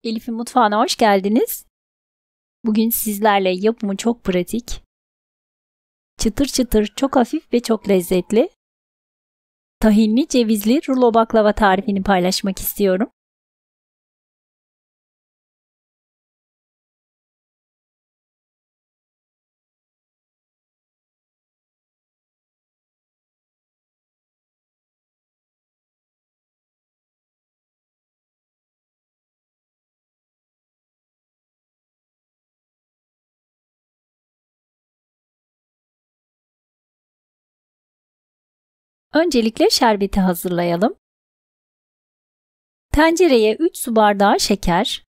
Elif'in mutfağına hoş geldiniz. Bugün sizlerle yapımı çok pratik, çıtır çıtır, çok hafif ve çok lezzetli tahinli cevizli rulo baklava tarifini paylaşmak istiyorum. Öncelikle şerbeti hazırlayalım. Tencereye 3 su bardağı şeker,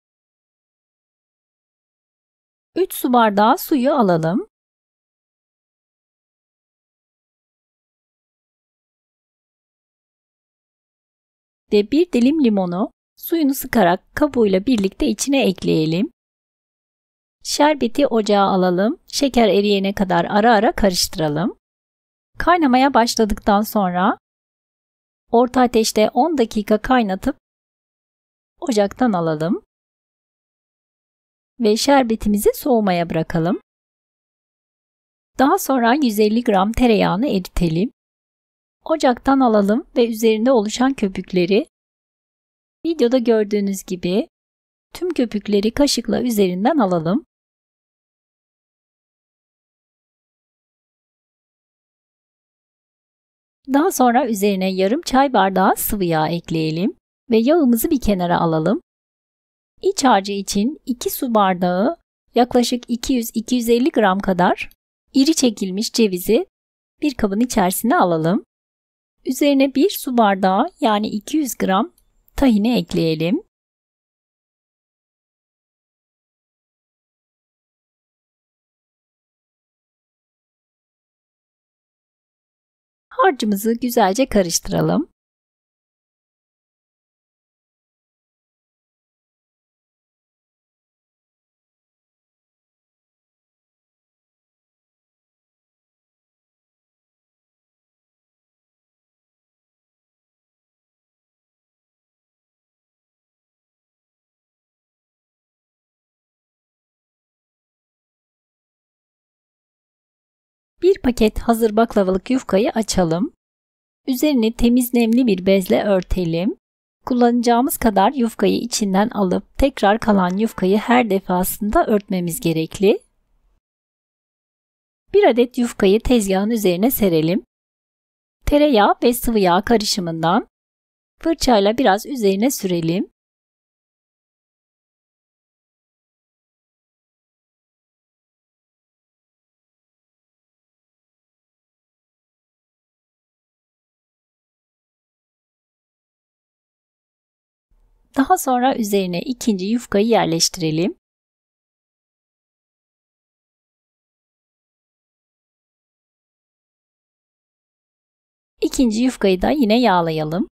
3 su bardağı suyu alalım. Ve bir dilim limonu suyunu sıkarak kabuğuyla birlikte içine ekleyelim. Şerbeti ocağa alalım. Şeker eriyene kadar ara ara karıştıralım. Kaynamaya başladıktan sonra orta ateşte 10 dakika kaynatıp ocaktan alalım ve şerbetimizi soğumaya bırakalım. Daha sonra 150 gram tereyağını eritelim. Ocaktan alalım ve üzerinde oluşan köpükleri videoda gördüğünüz gibi tüm köpükleri kaşıkla üzerinden alalım. Daha sonra üzerine yarım çay bardağı sıvı yağ ekleyelim ve yağımızı bir kenara alalım. İç harcı için 2 su bardağı yaklaşık 200-250 gram kadar iri çekilmiş cevizi bir kabın içerisine alalım. Üzerine 1 su bardağı yani 200 gram tahini ekleyelim. Harcımızı güzelce karıştıralım. Bir paket hazır baklavalık yufkayı açalım. Üzerini temiz nemli bir bezle örtelim. Kullanacağımız kadar yufkayı içinden alıp tekrar kalan yufkayı her defasında örtmemiz gerekli. Bir adet yufkayı tezgahın üzerine serelim. Tereyağı ve sıvı yağ karışımından fırçayla biraz üzerine sürelim. Daha sonra üzerine ikinci yufkayı yerleştirelim. İkinci yufkayı da yine yağlayalım.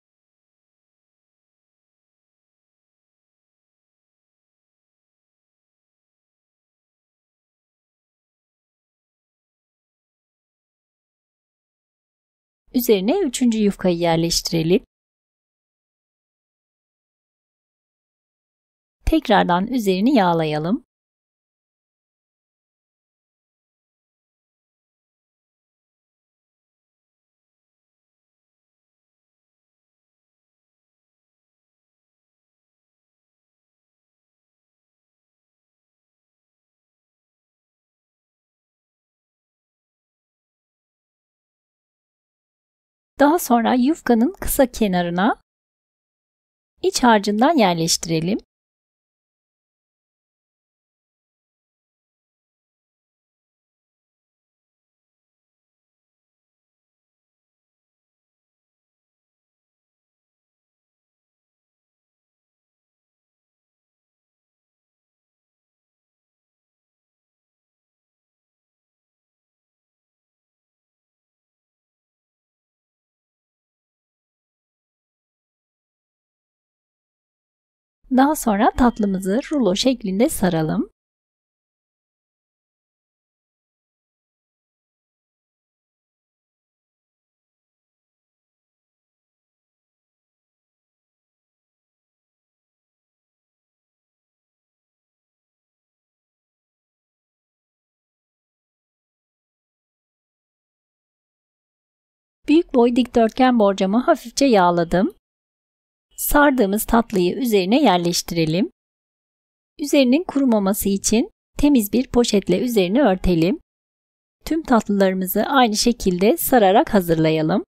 Üzerine üçüncü yufkayı yerleştirelim. Tekrardan üzerini yağlayalım. Daha sonra yufkanın kısa kenarına iç harcından yerleştirelim. Daha sonra tatlımızı rulo şeklinde saralım. Boy dikdörtgen borcamı hafifçe yağladım. Sardığımız tatlıyı üzerine yerleştirelim. Üzerinin kurumaması için temiz bir poşetle üzerini örtelim. Tüm tatlılarımızı aynı şekilde sararak hazırlayalım.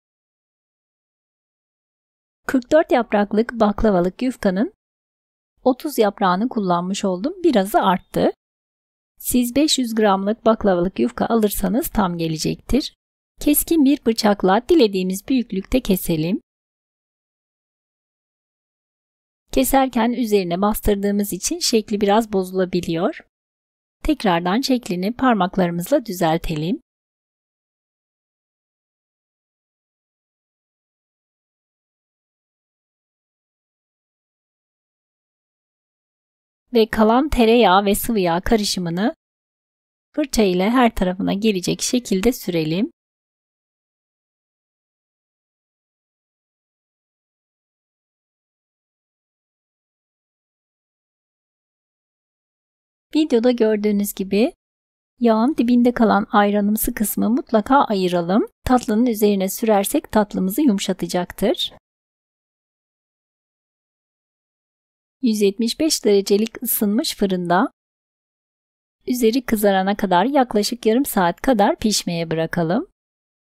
44 yapraklık baklavalık yufkanın 30 yaprağını kullanmış oldum. Birazı arttı. Siz 500 gramlık baklavalık yufka alırsanız tam gelecektir. Keskin bir bıçakla dilediğimiz büyüklükte keselim. Keserken üzerine bastırdığımız için şekli biraz bozulabiliyor. Tekrardan şeklini parmaklarımızla düzeltelim. Ve kalan tereyağı ve sıvı yağ karışımını fırça ile her tarafına gelecek şekilde sürelim. Videoda gördüğünüz gibi yağın dibinde kalan ayranımsı kısmı mutlaka ayıralım. Tatlının üzerine sürersek tatlımızı yumuşatacaktır. 175 derecelik ısınmış fırında üzeri kızarana kadar yaklaşık yarım saat kadar pişmeye bırakalım.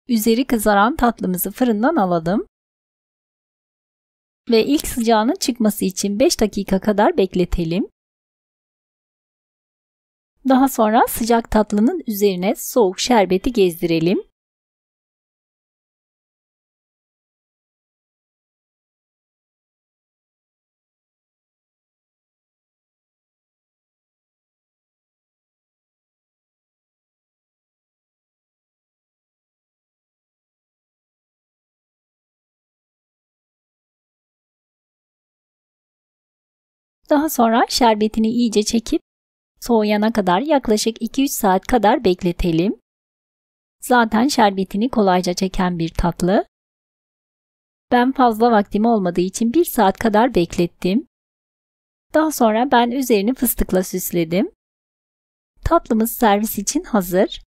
Üzeri kızaran tatlımızı fırından alalım. Ve ilk sıcağının çıkması için 5 dakika kadar bekletelim. Daha sonra sıcak tatlının üzerine soğuk şerbeti gezdirelim. Daha sonra şerbetini iyice çekip soğuyana kadar yaklaşık 2-3 saat kadar bekletelim. Zaten şerbetini kolayca çeken bir tatlı. Ben fazla vaktim olmadığı için 1 saat kadar beklettim. Daha sonra ben üzerini fıstıkla süsledim. Tatlımız servis için hazır.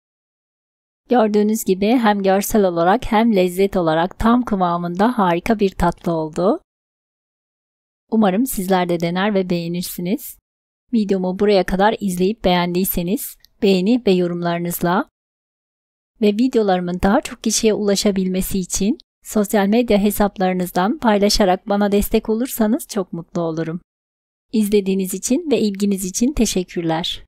Gördüğünüz gibi hem görsel olarak hem lezzet olarak tam kıvamında harika bir tatlı oldu. Umarım sizler de dener ve beğenirsiniz. Videomu buraya kadar izleyip beğendiyseniz beğeni ve yorumlarınızla ve videolarımın daha çok kişiye ulaşabilmesi için sosyal medya hesaplarınızdan paylaşarak bana destek olursanız çok mutlu olurum. İzlediğiniz için ve ilginiz için teşekkürler.